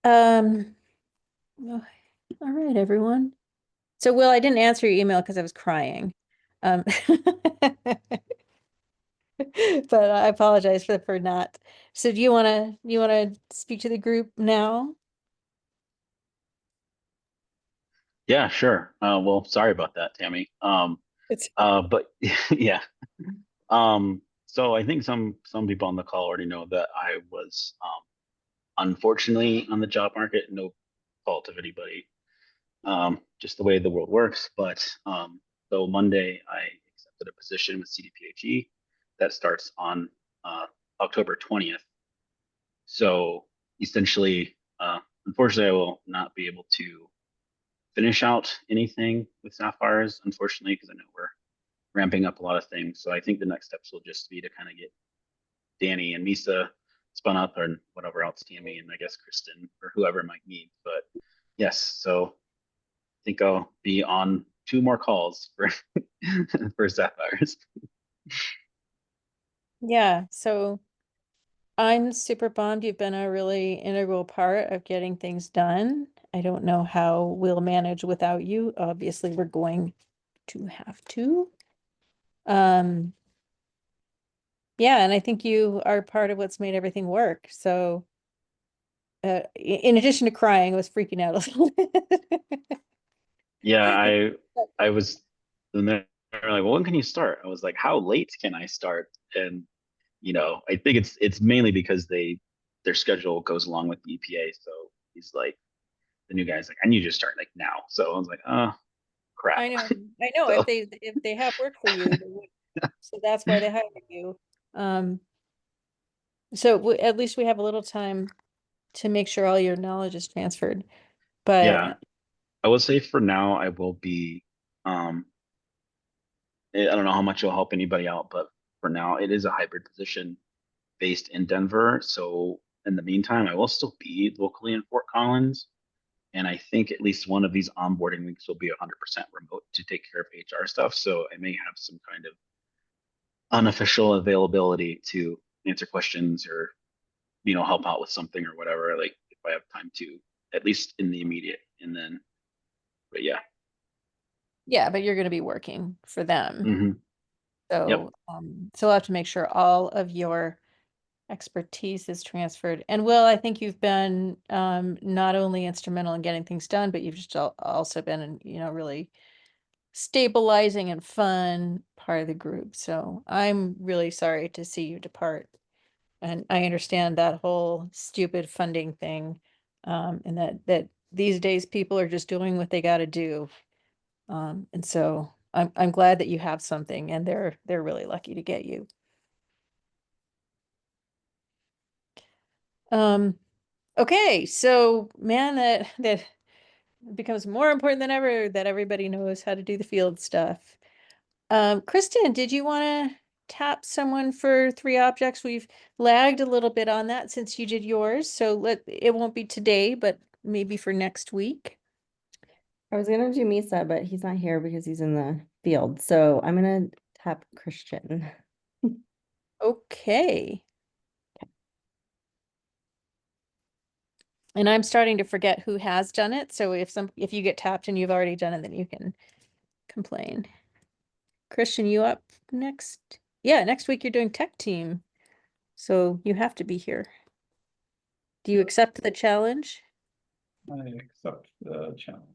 Um, well, all right, everyone. So, Will, I didn't answer your email because I was crying. Um, but I apologize for not. So, do you want to speak to the group now? Yeah, sure. Well, sorry about that, Tammy. It's But yeah. So I think some people on the call already know that I was unfortunately on the job market, no fault of anybody. Just the way the world works. But so Monday I accepted a position with CDPHE that starts on October 20th. So essentially, unfortunately, I will not be able to finish out anything with Sapphires, unfortunately, because I know we're ramping up a lot of things. So I think the next steps will just be to kind of get Danny and Misa spun up and whatever else, Tammy and I guess Kristen or whoever might need. But yes, so I think I'll be on two more calls for for Sapphires. Yeah, so I'm super bummed. You've been a really integral part of getting things done. I don't know how we'll manage without you. Obviously, we're going to have to. Um, yeah, and I think you are part of what's made everything work. So, in addition to crying, I was freaking out a little bit. Yeah, I was and they're like, well, when can you start? I was like, how late can I start? And I think it's mainly because their schedule goes along with the EPA. So he's like, the new guy's like, I need you to start like now. So I was like, oh crap. I know, I know. So If they have work for you, they would. So that's why they hired you. Um, so at least we have a little time to make sure all your knowledge is transferred. yeah, But I will say for now I will be um I don't know how much it'll help anybody out, but for now it is a hybrid position based in Denver. So in the meantime, I will still be locally in Fort Collins. And I think at least one of these onboarding weeks will be 100% remote to take care of HR stuff. So I may have some kind of unofficial availability to answer questions or, help out with something or whatever. Like if I have time to, at least in the immediate. And then, but yeah. yeah, but you're going to be working for them. Hmm. Yep. So we'll have to make sure all of your expertise is transferred. And Will, I think you've been not only instrumental in getting things done, but you've just also been, really stabilizing and fun part of the group. So I'm really sorry to see you depart. And I understand that whole stupid funding thing, and that these days people are just doing what they got to do. And so I'm glad that you have something, and they're really lucky to get you. Um, okay, so man, that becomes more important than ever that everybody knows how to do the field stuff. Kristen, did you want to tap someone for three objects? We've lagged a little bit on that since you did yours, so it won't be today, but maybe for next week. I was gonna do Misa, but he's not here because he's in the field. So I'm gonna tap Christian. Okay. And I'm starting to forget who has done it, so if you get tapped and you've already done it, then you can complain. Christian, you up next? Yeah, next week you're doing tech team, so you have to be here. Do you accept the challenge? I accept the challenge.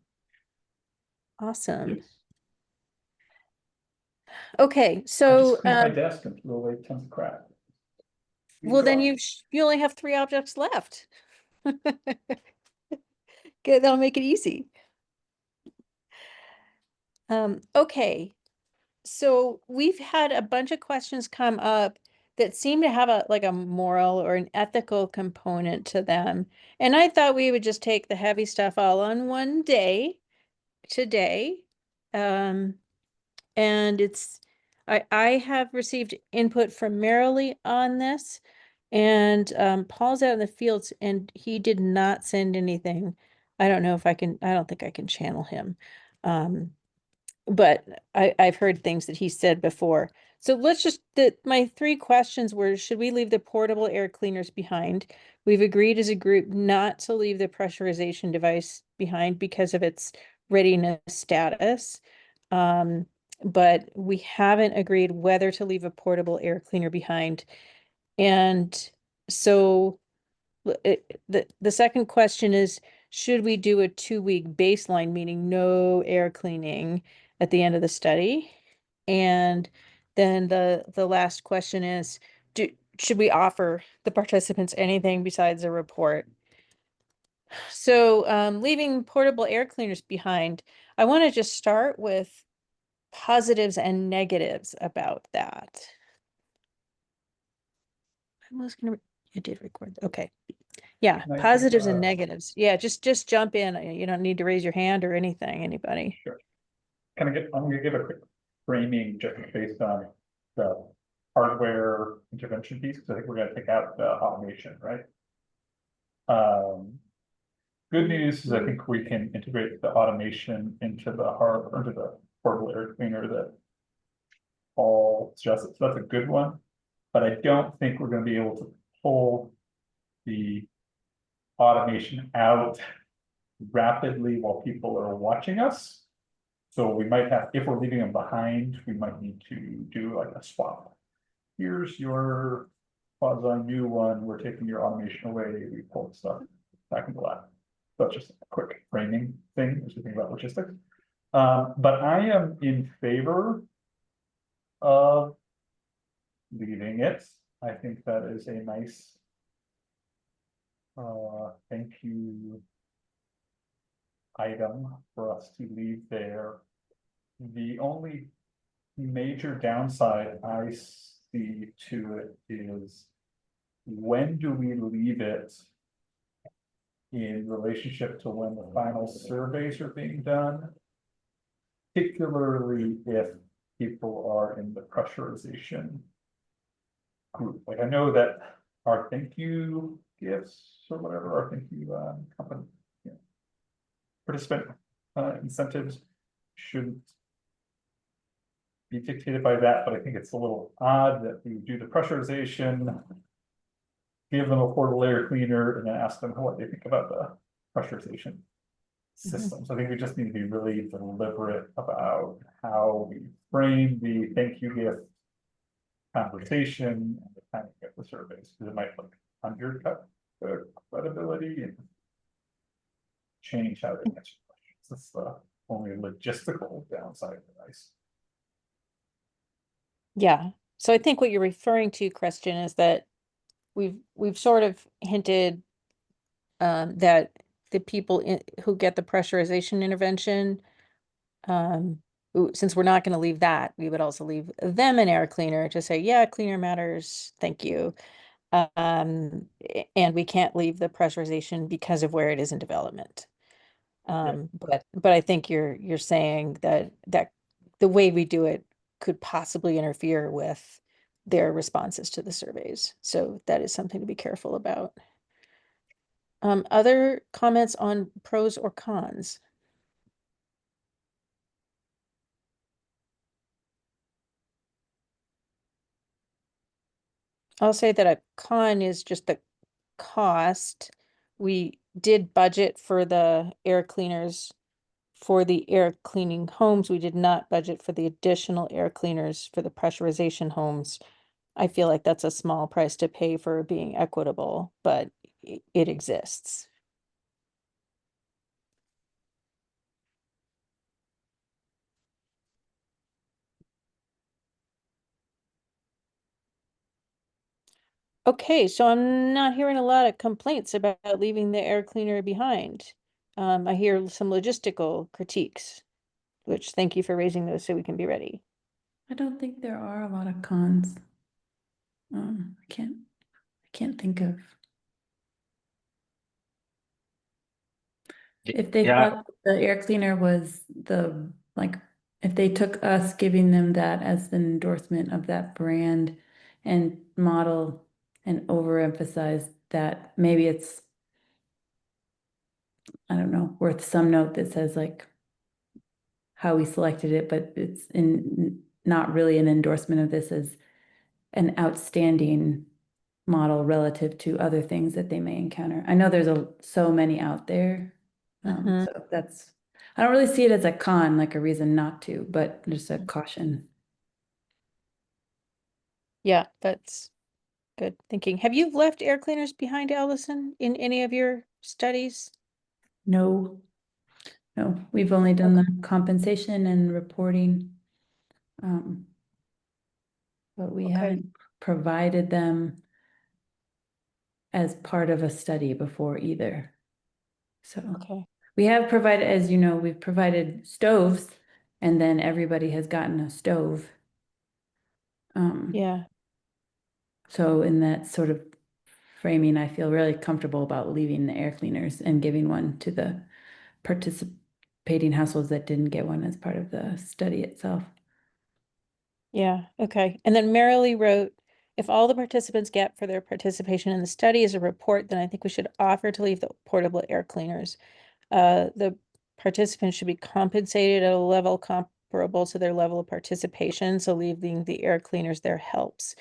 Awesome. Yes. Okay, I just so cleaned my desk and threw away tons of crap. well then Garbage. you only have three objects left. Okay, that'll make it easy. Okay, so we've had a bunch of questions come up that seem to have a moral or an ethical component to them. And I thought we would just take the heavy stuff all on one day today. Um, and I have received input from Marilee on this, and Paul's out in the fields and he did not send anything. I don't think I can channel him. Um, but I've heard things that he said before. So let's just, my three questions were, should we leave the portable air cleaners behind? We've agreed as a group not to leave the pressurization device behind because of its readiness status. But we haven't agreed whether to leave a portable air cleaner behind. And so the second question is, should we do a 2-week baseline, meaning no air cleaning at the end of the study? And then the last question is, should we offer the participants anything besides a report? So leaving portable air cleaners behind, I want to just start with positives and negatives about that. I was gonna, I did record, okay. Yeah, Can I positives give, and negatives. Yeah, just jump in. You don't need to raise your hand or anything, anybody. Sure. I'm gonna give a quick framing just based on the hardware intervention piece, because I think we're gonna take out the automation, right? Good news is I think we can integrate the automation into the portable air cleaner that Paul suggested, so that's a good one. But I don't think we're gonna be able to pull the automation out rapidly while people are watching us. So we might have, if we're leaving them behind, we might need to do like a swap. Here's your quasi new one, we're taking your automation away, we pull stuff back into lab. That's just a quick framing thing as we think about logistics. But I am in favor of leaving it. I think that is a nice thank you item for us to leave there. The only major downside I see to it is, when do we leave it in relationship to when the final surveys are being done? Particularly if people are in the pressurization group. Like, I know that our thank you gifts or whatever, our thank you company, participant incentives shouldn't be dictated by that, but I think it's a little odd that we do the pressurization, give them a portable air cleaner, and then ask them what they think about the pressurization system. So I think we just need to be really deliberate about how we frame the thank you gift conversation and the timing of the surveys, because it might like undercut the credibility and change how they answer questions. That's the only logistical downside that I see. Yeah. So I think what you're referring to, Christian, is that we've sort of hinted that the people who get the pressurization intervention, since we're not going to leave that, we would also leave them an air cleaner to say, yeah, cleaner matters, thank you. And we can't leave the pressurization because of where it is in development. But I think you're saying that the way we do it could possibly interfere with their responses to the surveys. So that is something to be careful about. Other comments on pros or cons? I'll say that a con is just the cost. We did budget for the air cleaners for the air cleaning homes. We did not budget for the additional air cleaners for the pressurization homes. I feel like that's a small price to pay for being equitable, but it exists. Okay, so I'm not hearing a lot of complaints about leaving the air cleaner behind. I hear some logistical critiques, which thank you for raising those so we can be ready. I don't think there are a lot of cons. I can't think of. If they Yeah, thought the air cleaner was if they took us giving them that as an endorsement of that brand and model and overemphasize that, maybe it's, I don't know, worth some note that says like how we selected it, but it's not really an endorsement of this as an outstanding model relative to other things that they may encounter. I know there's so many out there. Mhm. So that's, I don't really see it as a con, like a reason not to, but just a caution. Yeah, that's good thinking. Have you left air cleaners behind, Allison, in any of your studies? No, no, we've only done the compensation and reporting. But we Okay. haven't provided them as part of a study before either. So Okay. we have provided, as you know, we've provided stoves, and then everybody has gotten a stove. Yeah. So in that sort of framing, I feel really comfortable about leaving the air cleaners and giving one to the participating households that didn't get one as part of the study itself. Yeah. Okay. And then Marilee wrote, if all the participants get for their participation in the study is a report, then I think we should offer to leave the portable air cleaners. The participants should be compensated at a level comparable to their level of participation, so leaving the air cleaners there helps.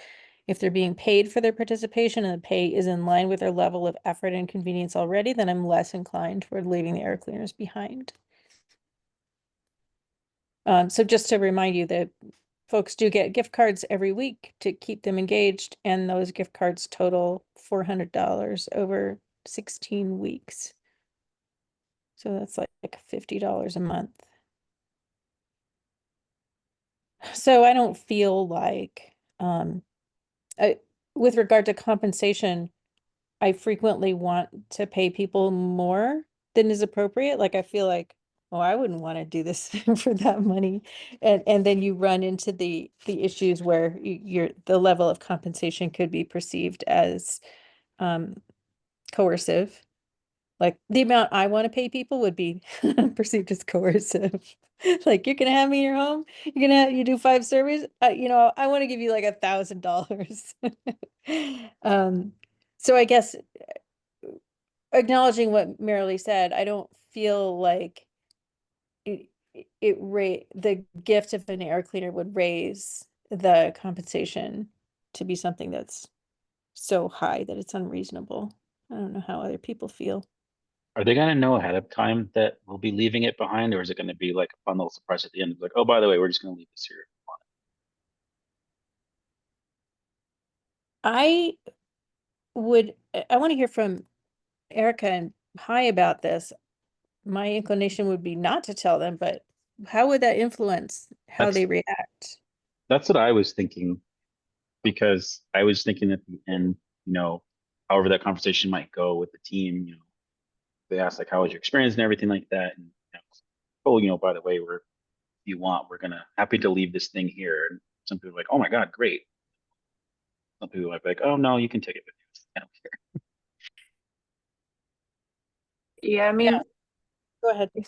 If they're being paid for their participation and the pay is in line with their level of effort and convenience already, then I'm less inclined toward leaving the air cleaners behind. So just to remind you that folks do get gift cards every week to keep them engaged, and those gift cards total $400 over 16 weeks. So that's like $50 a month. So I don't feel like, with regard to compensation, I frequently want to pay people more than is appropriate. Like I feel like, oh, I wouldn't want to do this for that money. And then you run into the issues where the level of compensation could be perceived as coercive. Like the amount I want to pay people would be perceived as coercive. Like you're gonna have me in your home, you do 5 surveys, I want to give you like $1,000. So I guess acknowledging what Marilee said, I don't feel like the gift of an air cleaner would raise the compensation to be something that's so high that it's unreasonable. I don't know how other people feel. Are they gonna know ahead of time that we'll be leaving it behind, or is it gonna be like a fun little surprise at the end? Like, oh, by the way, we're just gonna leave this here. I want to hear from Erica and Hi about this. My inclination would be not to tell them, but how would that influence how That's they react? that's what I was thinking, because I was thinking at the end, however that conversation might go with the team, they asked like, how was your experience and everything like that, and oh, by the way, if you want, we're gonna happy to leave this thing here. And some people are like, oh my God, great. Some people might be like, oh no, you can take it with you. I don't care. Yeah, I mean, Go ahead. I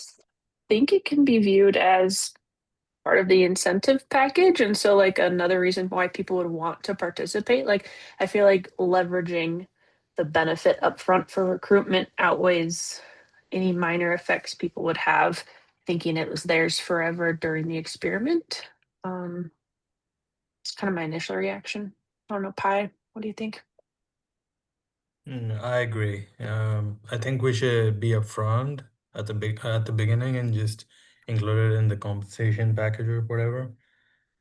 think it can be viewed as part of the incentive package. And so, like, another reason why people would want to participate. Like, I feel like leveraging the benefit upfront for recruitment outweighs any minor effects people would have thinking it was theirs forever during the experiment. It's kind of my initial reaction. I don't know, Pi, what do you think? I agree. I think we should be upfront at the beginning and just include it in the compensation package or whatever.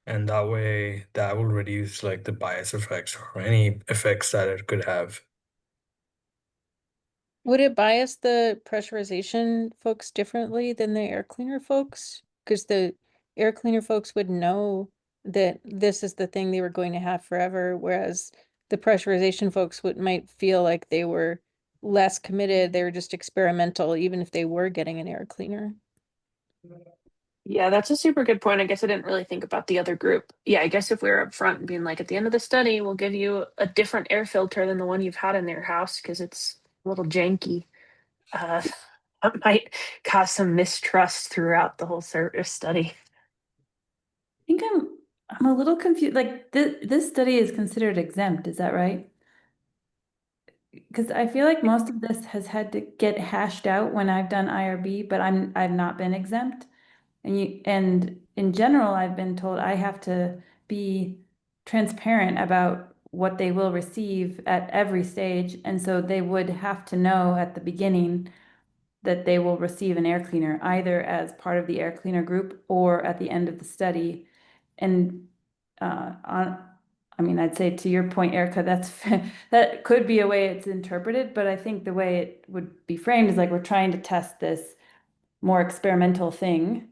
And that way that will reduce like the bias effects or any effects that it could have. Would it bias the pressurization folks differently than the air cleaner folks? Because the air cleaner folks would know that this is the thing they were going to have forever, whereas the pressurization folks might feel like they were less committed, they were just experimental, even if they were getting an air cleaner. Yeah, that's a super good point. I guess I didn't really think about the other group. Yeah, I guess if we were upfront and being like, at the end of the study, we'll give you a different air filter than the one you've had in your house because it's a little janky. Uh, that might cause some mistrust throughout the whole service study. I think I'm a little confused. Like this study is considered exempt, is that right? Because I feel like most of this has had to get hashed out when I've done IRB, but I've not been exempt. And in general, I've been told I have to be transparent about what they will receive at every stage. And so they would have to know at the beginning that they will receive an air cleaner, either as part of the air cleaner group or at the end of the study. And I mean, I'd say to your point, Erica, that could be a way it's interpreted, but I think the way it would be framed is like we're trying to test this more experimental thing,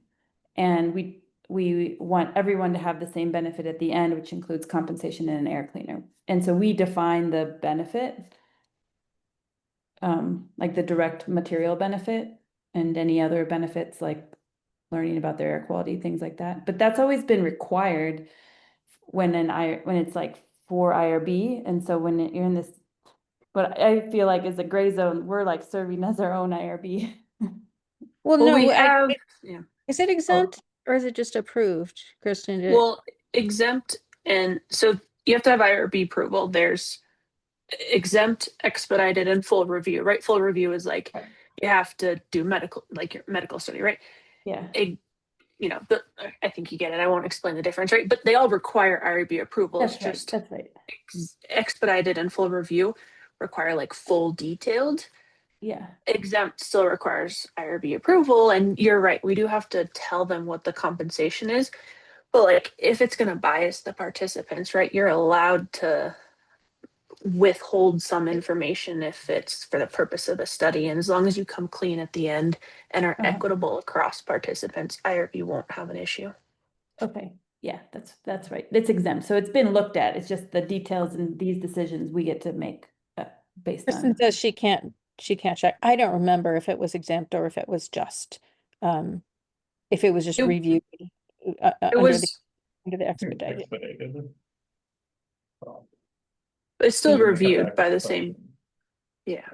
and we want everyone to have the same benefit at the end, which includes compensation and an air cleaner. And so we define the benefit, like the direct material benefit and any other benefits like learning about their air quality, things like that. But that's always been required when it's like for IRB. And so when you're in this, but I feel like as a gray zone, we're like serving as our own IRB. Well, Well, we no, have, yeah. is it exempt or is it just approved, Kristen? Well, exempt, and so you have to have IRB approval. There's exempt, expedited, and full review, right? Full review is like Right. you have to do medical, like your medical study, right? Yeah. I think you get it. I won't explain the difference, right? But they all require IRB approval. That's It's right. just That's right. expedited and full review require like full detailed. Yeah. Exempt still requires IRB approval, and you're right. We do have to tell them what the compensation is. But like if it's going to bias the participants, right, you're allowed to withhold some information if it's for the purpose of the study. And as long as you come clean at the end and are equitable across participants, IRB won't have an issue. Okay. Yeah, that's right. It's exempt. So it's been looked at. It's just the details and these decisions we get to make based Kristen on. says she can't check. I don't remember if it was exempt or if it was just reviewed It under the was expedited. Expedited. So, it's still even if it's reviewed by the same. expedited. Yeah.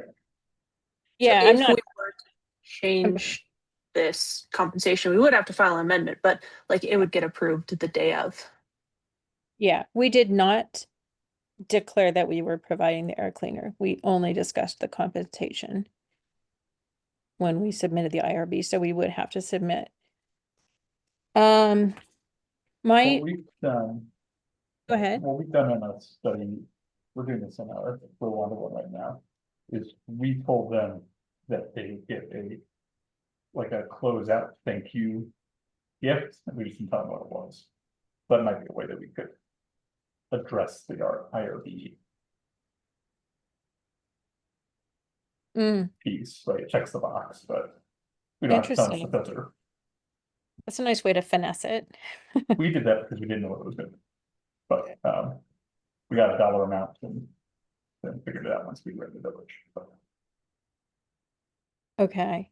Yeah, So I'm if not. we were to change this compensation, we would have to file an amendment, but like it would get approved the day of. Yeah, we did not declare that we were providing the air cleaner. We only discussed the compensation when we submitted the IRB, so we would have to submit. What My, we've done. go ahead. What we've done in a study, we're doing this in our, for one right now, is we told them that they get like a closeout thank you gift, and we just didn't tell them what it was. That might be a way that we could address the IRB piece, right? It checks the box, but we don't have to tell them Interesting. the filter. That's a nice way to finesse it. We did that because we didn't know what it was good. But we got a dollar amount and then figured it out once we read the village. But Okay.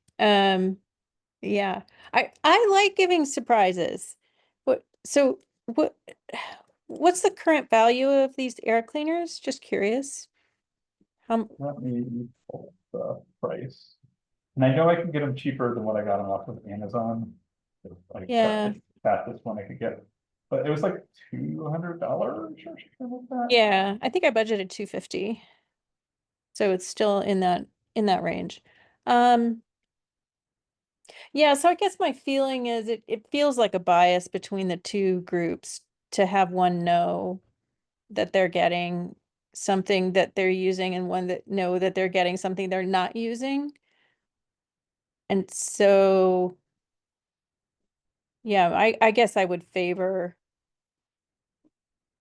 Yeah. I like giving surprises. What's the current value of these air cleaners? Just curious. let me pull the price. And I know I can get them cheaper than what I got them off of Amazon. Like, Yeah. the fastest one I could get, but it was like $200 or something like that. Yeah, I think I budgeted 250. So it's still in that range. Yeah, so I guess my feeling is it feels like a bias between the two groups to have one know that they're getting something that they're using and one that know that they're getting something they're not using. And so, yeah, I guess I would favor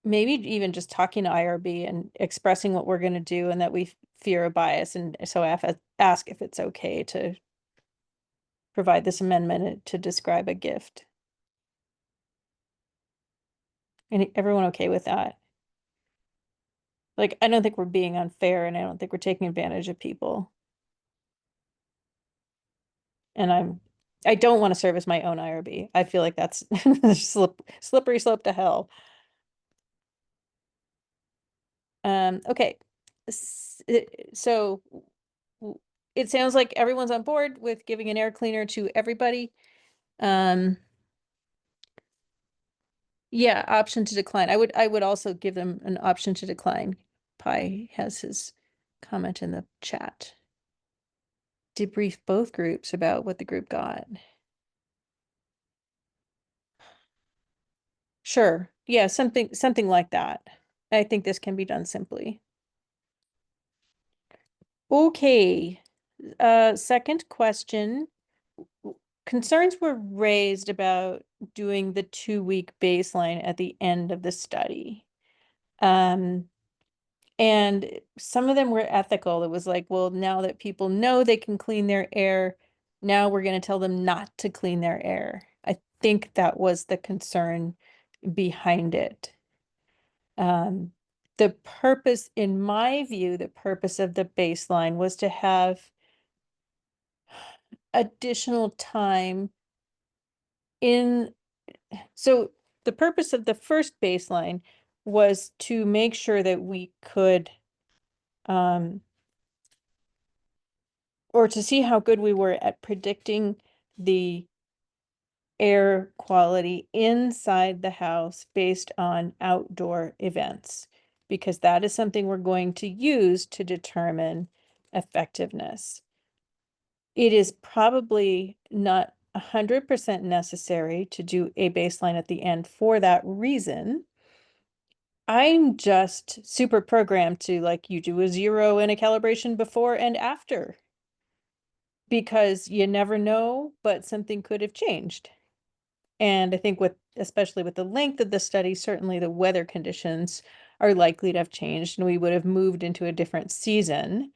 maybe even just talking to IRB and expressing what we're going to do and that we fear a bias. And so I have to ask if it's okay to provide this amendment to describe a gift. And everyone okay with that? Like, I don't think we're being unfair and I don't think we're taking advantage of people. And I don't want to serve as my own IRB. I feel like that's slippery slope to hell. Okay. So it sounds like everyone's on board with giving an air cleaner to everybody. Yeah, option to decline. I would also give them an option to decline. Pi has his comment in the chat. Debrief both groups about what the group got. Sure. Yeah, something like that. I think this can be done simply. Okay. Second question. Concerns were raised about doing the 2-week baseline at the end of the study. And some of them were ethical. It was like, well, now that people know they can clean their air, now we're going to tell them not to clean their air. I think that was the concern behind it. The purpose, in my view, the purpose of the baseline was to have additional time in, so the purpose of the first baseline was to make sure that we could, or to see how good we were at predicting the air quality inside the house based on outdoor events, because that is something we're going to use to determine effectiveness. It is probably not 100% necessary to do a baseline at the end for that reason. I'm just super programmed to, like, you do a 0 and a calibration before and after, because you never know, but something could have changed. And I think especially with the length of the study, certainly the weather conditions are likely to have changed and we would have moved into a different season.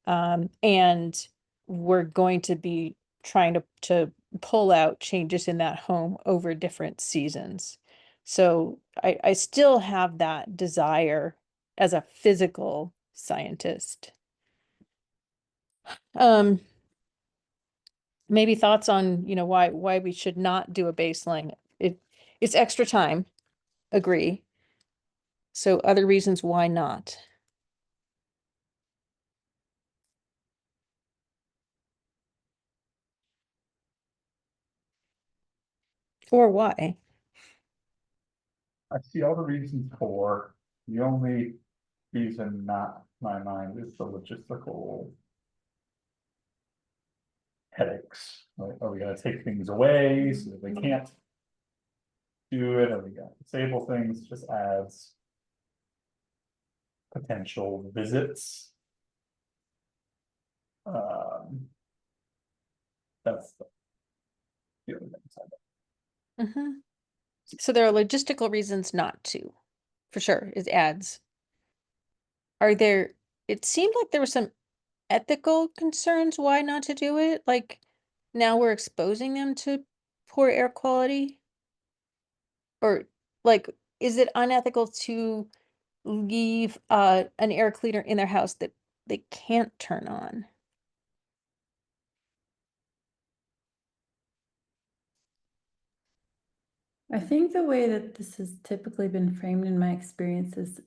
And we're going to be trying to pull out changes in that home over different seasons. So I still have that desire as a physical scientist. Maybe thoughts on, why we should not do a baseline. It's extra time, agree. So other reasons why not? Or why? I see all the reasons for, the only reason not my mind is the logistical headaches. Like, are we gonna take things away so that they can't do it? Are we gonna disable things? It just adds potential visits. That's the other thing side. Mhm. So there are logistical reasons not to, for sure, is ads. It seemed like there were some ethical concerns why not to do it, like now we're exposing them to poor air quality? Or like, is it unethical to leave an air cleaner in their house that they can't turn on? I think the way that this has typically been framed in my experience is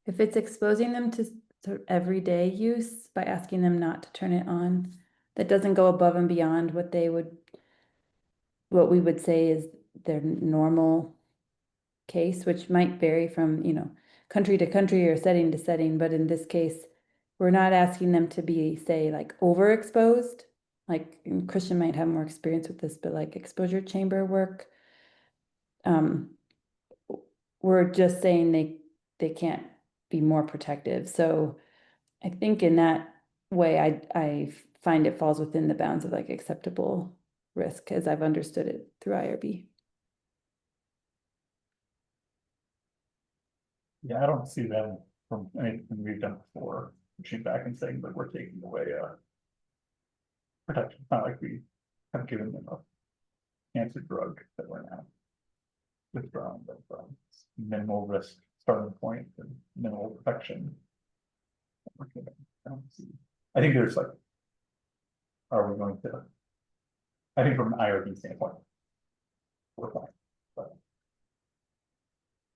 if it's exposing them to sort of everyday use by asking them not to turn it on, that doesn't go above and beyond what we would say is their normal case, which might vary from, country to country or setting to setting, but in this case, we're not asking them to be, say, like overexposed. Like, and Christian might have more experience with this, but like exposure chamber work, we're just saying they can't be more protective. So I think in that way, I find it falls within the bounds of like acceptable risk as I've understood it through IRB. Yeah, I don't see them from anything we've done before, pushing back and saying that we're taking away protection. It's not like we have given them a cancer drug that we're now withdrawing them from. It's minimal risk starting point and minimal protection. I don't see. I think there's like, are we going to? I think from an IRB standpoint, we're fine.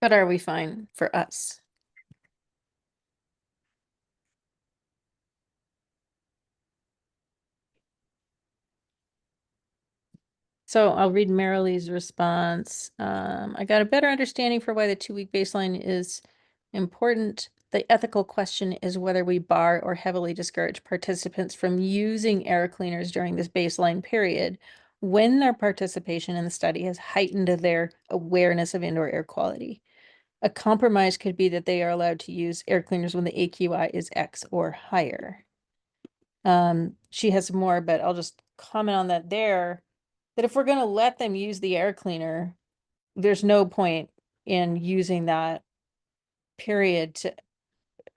But are we fine for us? So I'll read Marilee's response. I got a better understanding for why the 2-week baseline is important. The ethical question is whether we bar or heavily discourage participants from using air cleaners during this baseline period, when their participation in the study has heightened their awareness of indoor air quality. A compromise could be that they are allowed to use air cleaners when the AQI is X or higher. She has more, but I'll just comment on that there, that if we're gonna let them use the air cleaner, there's no point in using that period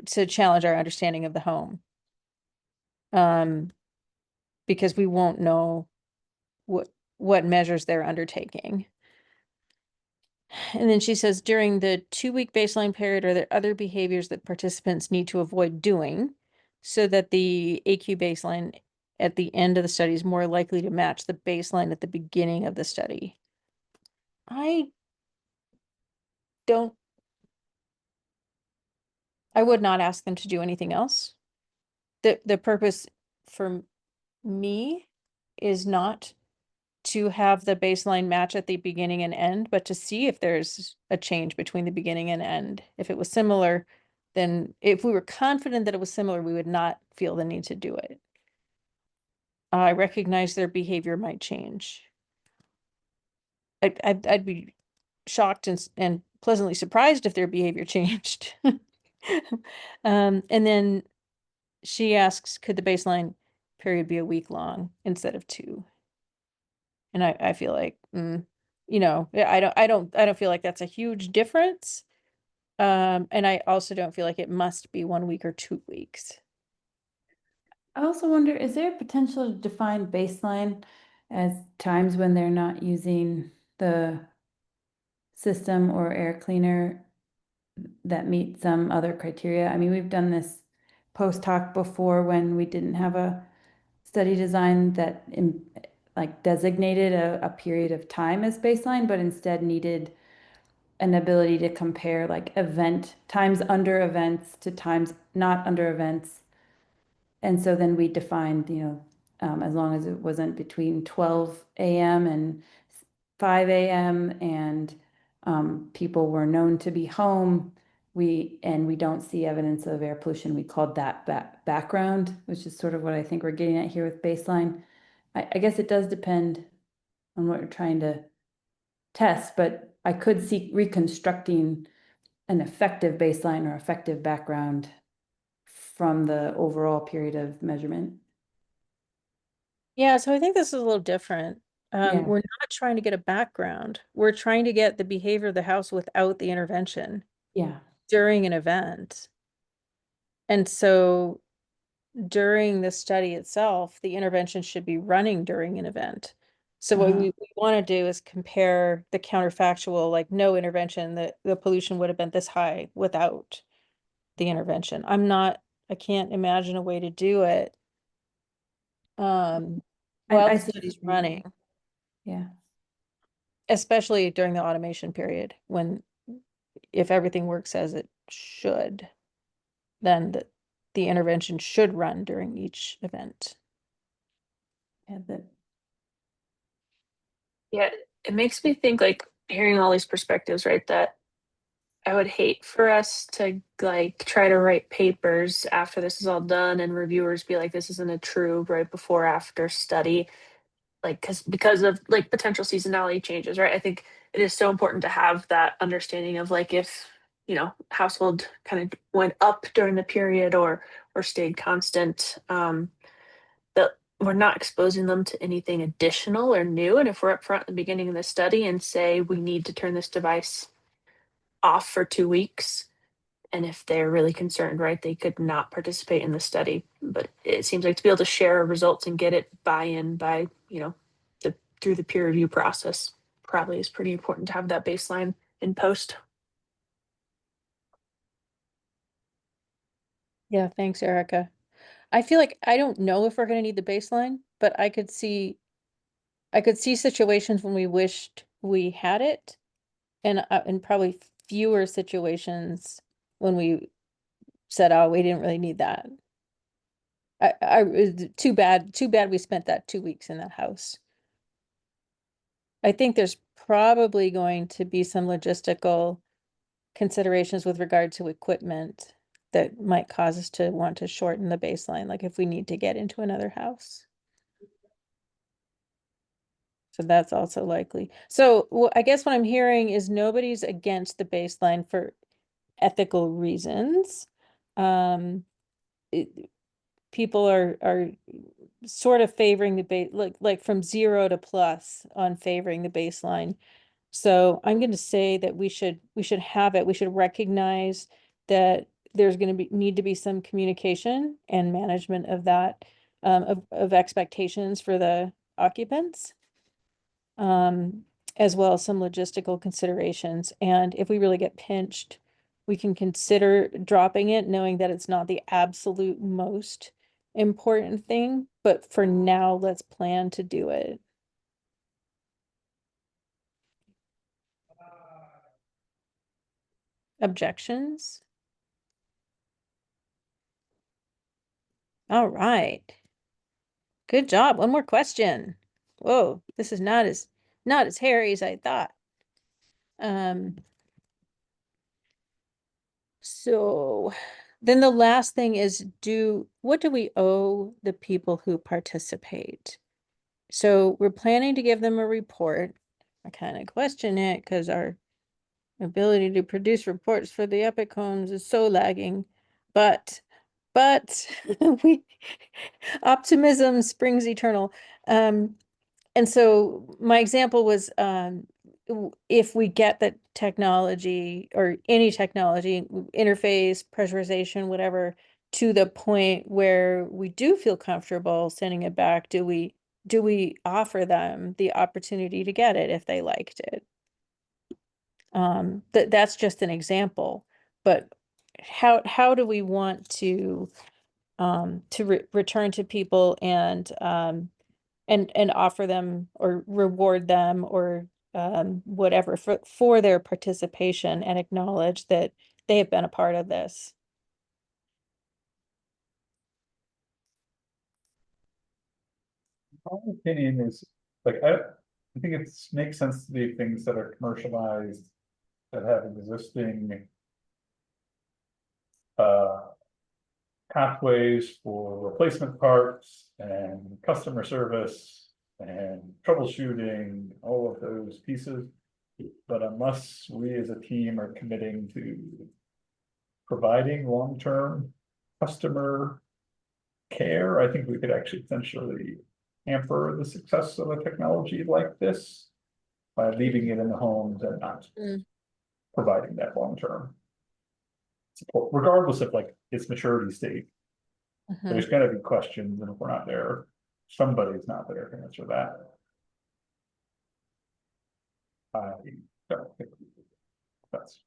to challenge our understanding of the home. Because we won't know what measures they're undertaking. And then she says, during the 2-week baseline period, are there other behaviors that participants need to avoid doing so that the AQ baseline at the end of the study is more likely to match the baseline at the beginning of the study? I would not ask them to do anything else. The purpose for me is not to have the baseline match at the beginning and end, but to see if there's a change between the beginning and end. If it was similar, then if we were confident that it was similar, we would not feel the need to do it. I recognize their behavior might change. I'd be shocked and pleasantly surprised if their behavior changed. And then she asks, could the baseline period be a week long instead of 2? And I feel like, you know, I don't feel like that's a huge difference. And I also don't feel like it must be 1 week or 2 weeks. I also wonder, is there potential to define baseline as times when they're not using the system or air cleaner that meet some other criteria? I mean, we've done this post hoc before when we didn't have a study design that like designated a period of time as baseline, but instead needed an ability to compare like event times under events to times not under events. And so then we defined, as long as it wasn't between 12 a.m. and 5 a.m. and people were known to be home, we don't see evidence of air pollution. We called that background, which is sort of what I think we're getting at here with baseline. I guess it does depend on what you're trying to test, but I could see reconstructing an effective baseline or effective background from the overall period of measurement. Yeah, so I think this is a little different. Yeah. We're not trying to get a background. We're trying to get the behavior of the house without the intervention Yeah. during an event. And so during the study itself, the intervention should be running during an event. So what we want to do is compare the counterfactual, like no intervention, the pollution would have been this high without the intervention. I can't imagine a way to do it. While I the see what study's you mean. running, Yeah. especially during the automation period, when if everything works as it should, then the intervention should run during each event. Yeah, Yeah, it makes me think, like, hearing all these perspectives, right, that I would hate for us to like try to write papers after this is all done and reviewers be like, this isn't a true right before after study. Like, because of like potential seasonality changes, right? I think it is so important to have that understanding of like if, household kind of went up during the period or stayed constant, that we're not exposing them to anything additional or new. And if we're upfront at the beginning of the study and say we need to turn this device off for 2 weeks, and if they're really concerned, right, they could not participate in the study. But it seems like to be able to share results and get it buy-in by, through the peer review process probably is pretty important to have that baseline in post. Yeah, thanks, Erica. I feel like I don't know if we're gonna need the baseline, but I could see situations when we wished we had it, and probably fewer situations when we said, "Oh, we didn't really need that." Too bad we spent that 2 weeks in that house. I think there's probably going to be some logistical considerations with regard to equipment that might cause us to want to shorten the baseline, like if we need to get into another house. So that's also likely. So I guess what I'm hearing is nobody's against the baseline for ethical reasons. It- People are sort of favoring the base, like from 0 to plus on favoring the baseline. So I'm going to say that we should have it. We should recognize that there's going to need to be some communication and management of that, of expectations for the occupants, as well as some logistical considerations. And if we really get pinched, we can consider dropping it, knowing that it's not the absolute most important thing. But for now, let's plan to do it. Objections? All right. Good job. One more question. Whoa, this is not as hairy as I thought. So then the last thing is what do we owe the people who participate? So we're planning to give them a report. I kind of question it because our ability to produce reports for the Epic Homes is so lagging. But we optimism springs eternal. And so my example was if we get the technology or any technology, interface, pressurization, whatever, to the point where we do feel comfortable sending it back, do we offer them the opportunity to get it if they liked it? That's just an example, but how do we want to return to people and offer them or reward them or whatever for their participation and acknowledge that they have been a part of this? My opinion is, like, I think it makes sense to do things that are commercialized, that have existing pathways for replacement parts and customer service and troubleshooting, all of those pieces. But unless we as a team are committing to providing long-term customer care, I think we could actually potentially hamper the success of a technology like this by leaving it in the homes and not providing that long-term support, regardless of like its maturity state. Mhm. There's gonna be questions, and if we're not there, somebody's not there to answer that. I don't think that's.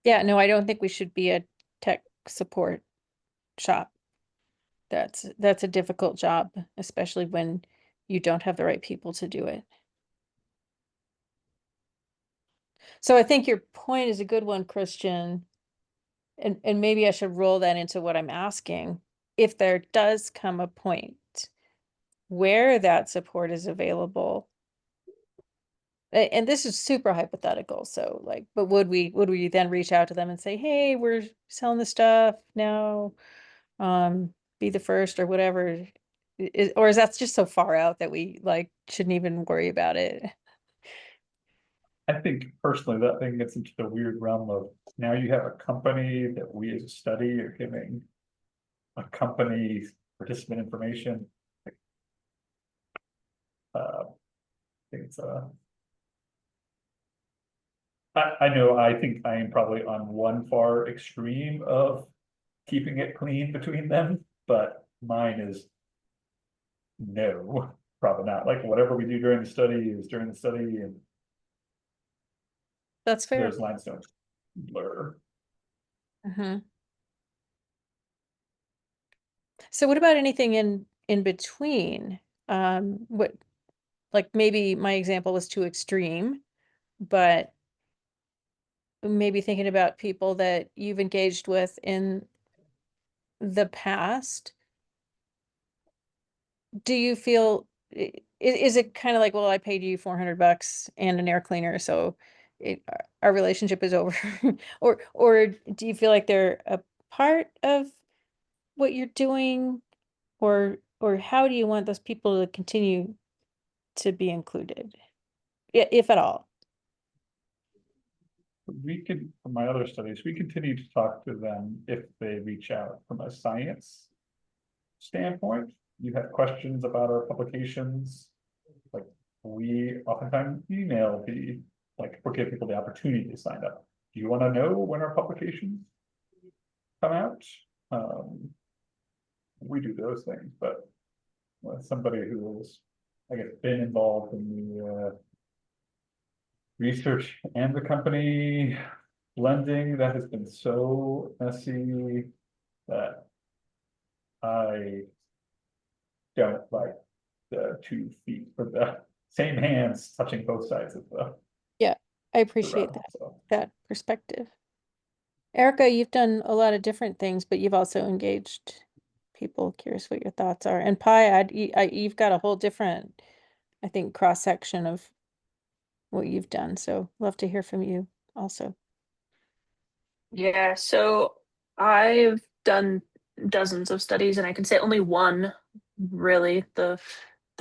Yeah, no, I don't think we should be a tech support shop. That's a difficult job, especially when you don't have the right people to do it. So I think your point is a good one, Christian. And maybe I should roll that into what I'm asking. If there does come a point where that support is available, and this is super hypothetical, so like, but would we then reach out to them and say, hey, we're selling this stuff now, be the first or whatever? Or is that just so far out that we like shouldn't even worry about it? I think personally that thing gets into the weird realm of, now you have a company that we as a study are giving a company participant information. I think it's I know, I think I am probably on one far extreme of keeping it clean between them, but mine is no, probably not. Like, whatever we do during the study is during the study, and That's fair. those lines don't blur. Mhm. So what about anything in between? What, like maybe my example was too extreme, but maybe thinking about people that you've engaged with in the past. Do you feel, is it kind of like, well, I paid you $400 and an air cleaner, so our relationship is over? Or do you feel like they're a part of what you're doing? Or how do you want those people to continue to be included, if at all? We could, from my other studies, we continue to talk to them if they reach out from a science standpoint. You have questions about our publications, like we oftentimes email we'll give people the opportunity to sign up. Do you want to know when our publications come out? We do those things, but with somebody who has, I guess, been involved in the research and the company blending, that has been so messy that I don't like the 2 feet or the same hands touching both sides of the I appreciate rub, so. that perspective. Erica, you've done a lot of different things, but you've also engaged people. Curious what your thoughts are. And Pi, you've got a whole different, I think, cross section of what you've done. So love to hear from you also. Yeah, so I've done dozens of studies, and I can say only one really, the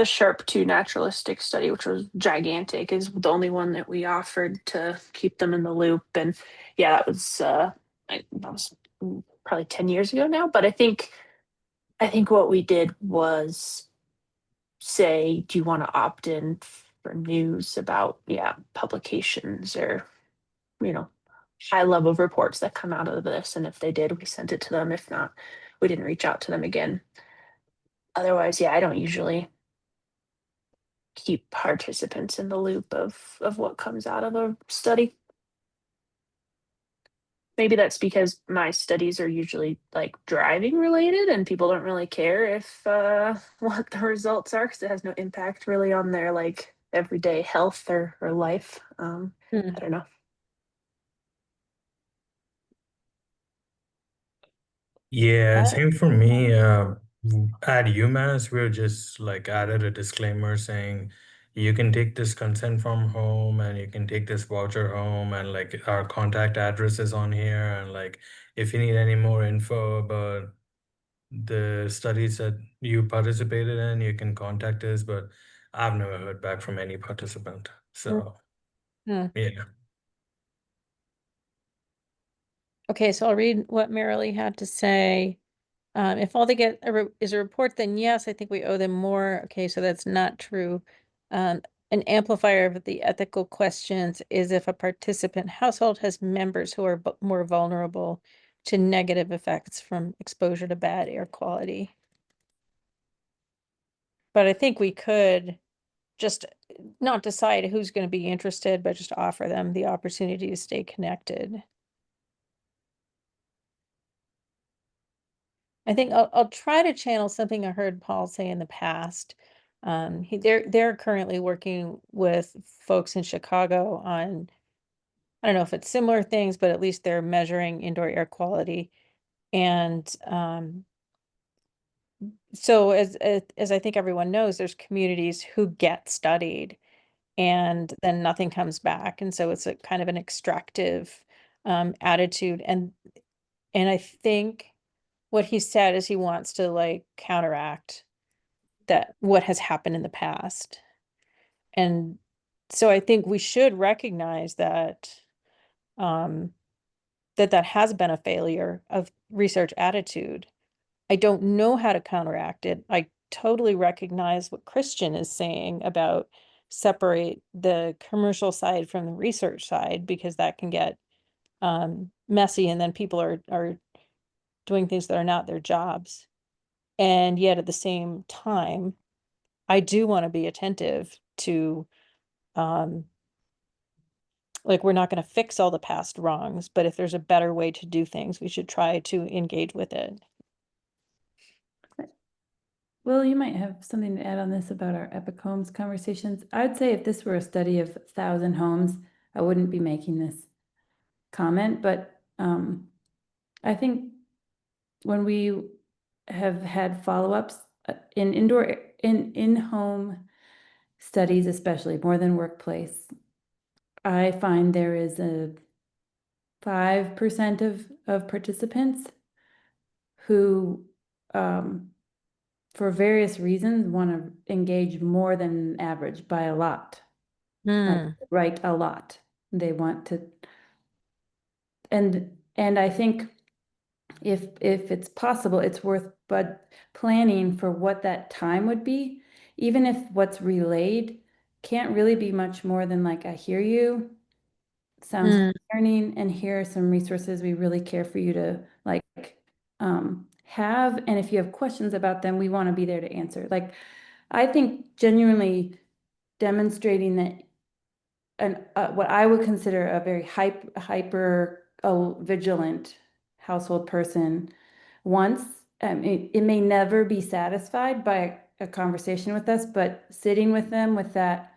Sharp 2 naturalistic study, which was gigantic, is the only one that we offered to keep them in the loop. And yeah, that was probably 10 years ago now. But I think what we did was say, do you want to opt in for news about publications or high level reports that come out of this? And if they did, we sent it to them. If not, we didn't reach out to them again. Otherwise, I don't usually keep participants in the loop of what comes out of a study. Maybe that's because my studies are usually like driving related and people don't really care if what the results are, because it has no impact really on their like everyday health or life. I don't know. Yeah, Uh, same for me. At UMass, we're just like added a disclaimer saying you can take this consent form home and you can take this voucher home, and like our contact address is on here. And like if you need any more info about the studies that you participated in, you can contact us. But I've never heard back from any participant. So Hmm. yeah. Okay, so I'll read what Marilee had to say. If all they get is a report, then yes, I think we owe them more. Okay, so that's not true. An amplifier of the ethical questions is if a participant household has members who are more vulnerable to negative effects from exposure to bad air quality. But I think we could just not decide who's going to be interested, but just offer them the opportunity to stay connected. I think I'll try to channel something I heard Paul say in the past. They're currently working with folks in Chicago on, I don't know if it's similar things, but at least they're measuring indoor air quality. And so as I think everyone knows, there's communities who get studied and then nothing comes back. And so it's a kind of an extractive attitude. And I think what he said is he wants to like counteract that what has happened in the past. And so I think we should recognize that that has been a failure of research attitude. I don't know how to counteract it. I totally recognize what Christian is saying about separate the commercial side from the research side, because that can get messy, and then people are doing things that are not their jobs. And yet at the same time, I do want to be attentive to like, we're not going to fix all the past wrongs, but if there's a better way to do things, we should try to engage with it. Will, you might have something to add on this about our Epic Homes conversations. I'd say if this were a study of 1,000 homes, I wouldn't be making this comment, but I think when we have had follow-ups in in-home studies, especially more than workplace, I find there is a 5% of participants who for various reasons, want to engage more than average by a lot. Like, Hmm. write a lot. They want to, and I think if it's possible, it's worth but planning for what that time would be, even if what's relayed can't really be much more than like, I hear you, sounds Hmm. concerning, and here are some resources we really care for you to like have, and if you have questions about them, we want to be there to answer. Like, I think genuinely demonstrating that what I would consider a very hyper vigilant household person once, it may never be satisfied by a conversation with us, but sitting with them with that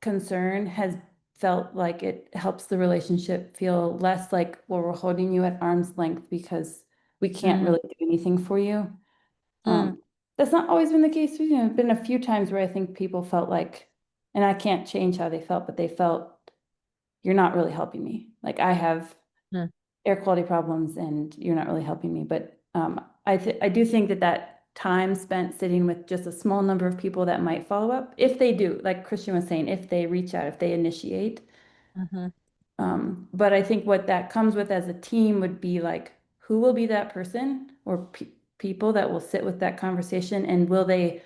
concern has felt like it helps the relationship feel less like, well, we're holding you at arm's length because we can't Mm. really do anything for you. Mm. That's not always been the case. You know, been a few times where I think people felt like, and I can't change how they felt, but they felt, you're not really helping me. Like, I have Mm. air quality problems and you're not really helping me. But I do think that time spent sitting with just a small number of people that might follow up, if they do, like Christian was saying, if they reach out, if they initiate. Mhm. But I think what that comes with as a team would be like, who will be that person or people that will sit with that conversation, and will they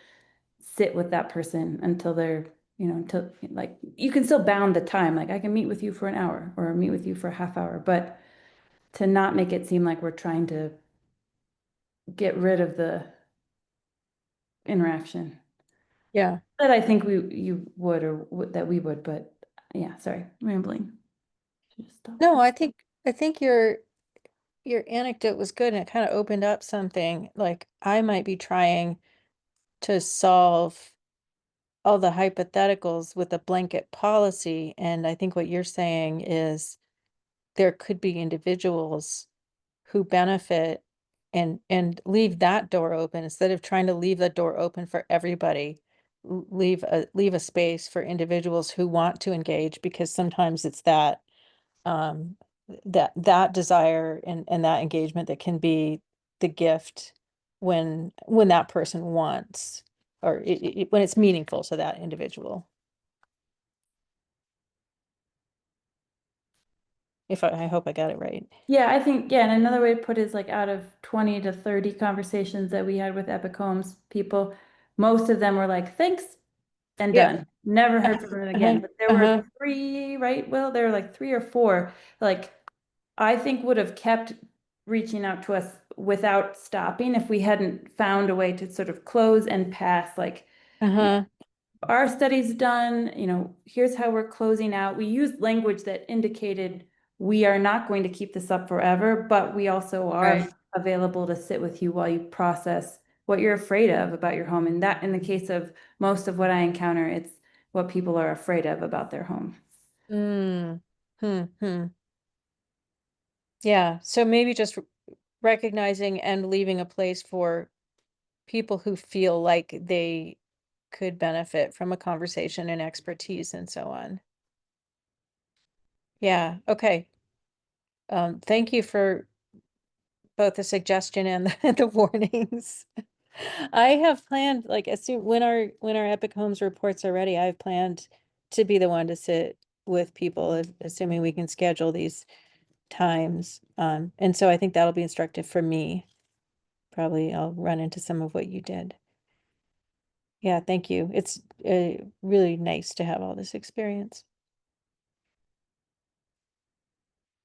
sit with that person until they're, you know, until, like, you can still bound the time. Like, I can meet with you for an hour or meet with you for a half hour, but to not make it seem like we're trying to get rid of the interaction. Yeah. That I think you would, or that we would, but yeah, sorry, rambling. Should just stop. No, I think your anecdote was good and it kind of opened up something. Like, I might be trying to solve all the hypotheticals with a blanket policy, and I think what you're saying is there could be individuals who benefit, and leave that door open instead of trying to leave the door open for everybody. Leave a space for individuals who want to engage, because sometimes it's that that desire and that engagement that can be the gift when that person wants, or when it's meaningful to that individual. I hope I got it right. Yeah, I think, yeah, and another way to put it is like, out of 20 to 30 conversations that we had with Epic Homes people, most of them were like, thanks, and Yeah. done. Never heard from them again. But there were Uh-huh. 3, right? Well, there were like 3 or 4, like, I think would have kept reaching out to us without stopping if we hadn't found a way to sort of close and pass, like, Uh-huh. our study's done, you know, here's how we're closing out. We used language that indicated we are not going to keep this up forever, but we also are Right. available to sit with you while you process what you're afraid of about your home. And that, in the case of most of what I encounter, it's what people are afraid of about their home. Mm. Hmm. Yeah, so maybe just recognizing and leaving a place for people who feel like they could benefit from a conversation and expertise and so on. Yeah, okay. Thank you for both the suggestion and the warnings. I have planned, like, as soon when our Epic Homes reports are ready, I've planned to be the one to sit with people, assuming we can schedule these times. And so I think that'll be instructive for me. Probably I'll run into some of what you did. Yeah, thank you. It's really nice to have all this experience.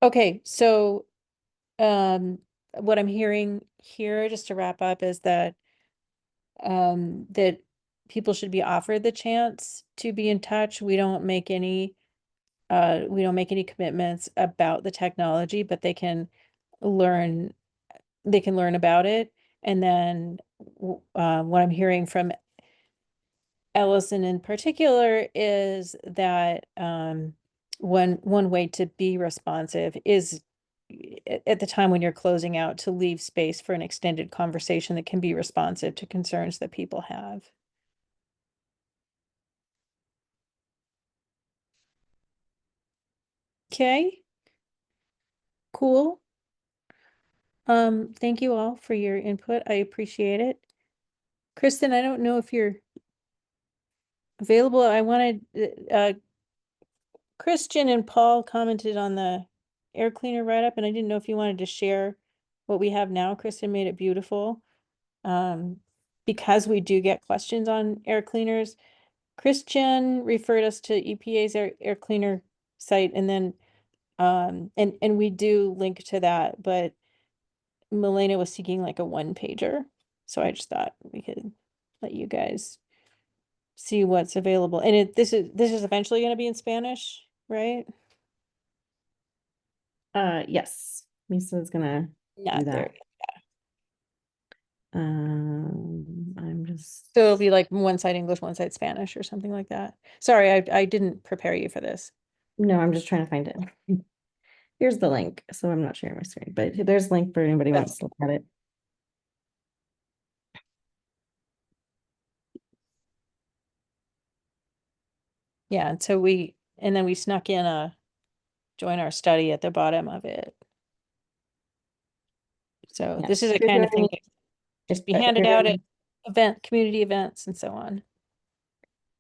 Okay, so what I'm hearing here, just to wrap up, is that people should be offered the chance to be in touch. We don't make any commitments about the technology, but learn they can learn about it. And then what I'm hearing from Ellison in particular is that one way to be responsive is at the time when you're closing out, to leave space for an extended conversation that can be responsive to concerns that people have. Okay, cool. Thank you all for your input. I appreciate it. Kristen, I don't know if you're available. I wanted, Christian and Paul commented on the air cleaner write-up, and I didn't know if you wanted to share what we have now. Kristen made it beautiful. Because we do get questions on air cleaners. Christian referred us to EPA's air cleaner site, and then and we do link to that, but Milena was seeking like a one pager. So I just thought we could let you guys see what's available. And this is eventually going to be in Spanish, right? Yes, Misa's gonna Yeah, do there. that. I'm just. So it'll be like one side English, one side Spanish or something like that. Sorry, I didn't prepare you for this. No, I'm just trying to find it. Here's the link, so I'm not sharing my screen, but there's a link for anybody who wants to look at it. Yeah, and so and then we snuck in a join our study at the bottom of it. So Yeah. this is a If you're kind of doing thing that just be if handed you're out doing- at community events and so on.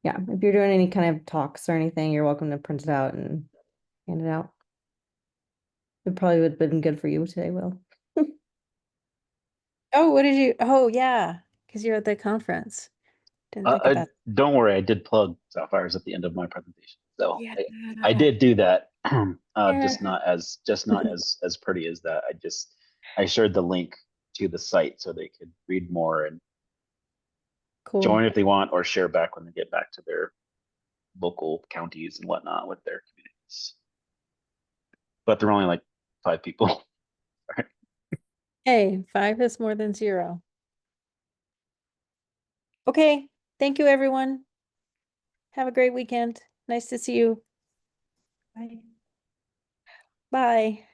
Yeah, if you're doing any kind of talks or anything, you're welcome to print it out and hand it out. It probably would have been good for you today, Will. Oh, what did you? Oh, yeah, because you're at the conference. Didn't think about. Don't worry, I did plug Sapphires at the end of my presentation, so Yeah. I did do that. Yeah. Just not as pretty as that. I shared the link to the site so they could read more and Cool. join if they want, or share back when they get back to their local counties and whatnot with their communities. But they're only like 5 people. Hey, 5 is more than 0. Okay, thank you, everyone. Have a great weekend. Nice to see you. Bye. Bye.